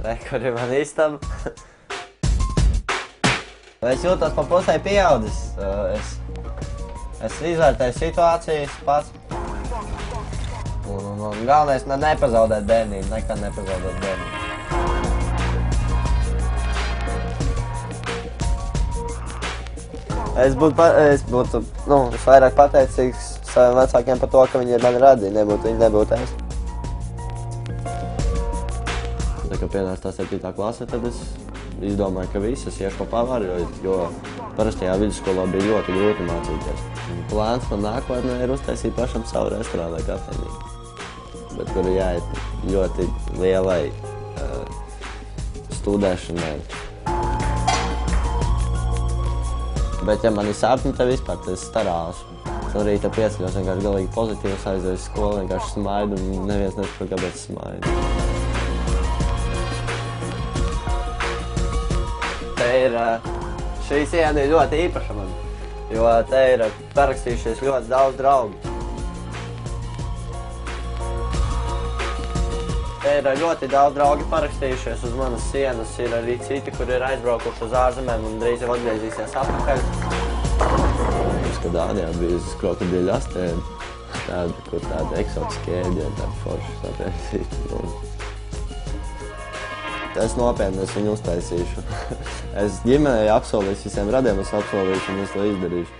Rekuri man istaba. Es jūtos pa pusē pieaudzis. Es izvērtēju situācijas pats. Un galvenais nepazaudēt bērnību, nekad nepazaudēt bērnību. Es būtu vairāk pateicīgs saviem vecākiem par to, ka viņi ir mani radīja, viņi nebūtu es. Tā kā pienāca tā 7. klase, tad es izdomāju, ka viss es iešu pa pavaru, jo parastajā vidusskolā bija ļoti grūti mācīties. Plāns man nākotnē ir uztaisīt pašam savu restorānu vai kafejnīcu, bet kur jāiet ļoti lielai studēšanai. Bet ja man ir sapņi, tad vispār tas starās. No rīta pieceļos vienkārši galīgi pozitīvs, aizēju skolu, vienkārši smaidu un neviens nesaprot, kāpēc smaidu. Šī siena ir ļoti īpaša man, jo te ir parakstījušies ļoti daudz draugu. Te ir ļoti daudz draugi parakstījušies uz manas sienas, ir arī citi, kur ir aizbraukuši uz ārzemēm un drīz jau atgriezīsies atpakaļ. Kad Dānijā bija uz krokodīļu astēm, kur tāda eksotiska ēdiena, tāda forša sataisīta. Es nopietni viņu uztaisīšu. Es ģimenei apsolīšu, visiem radiem es apsolīšu un es to izdarīšu.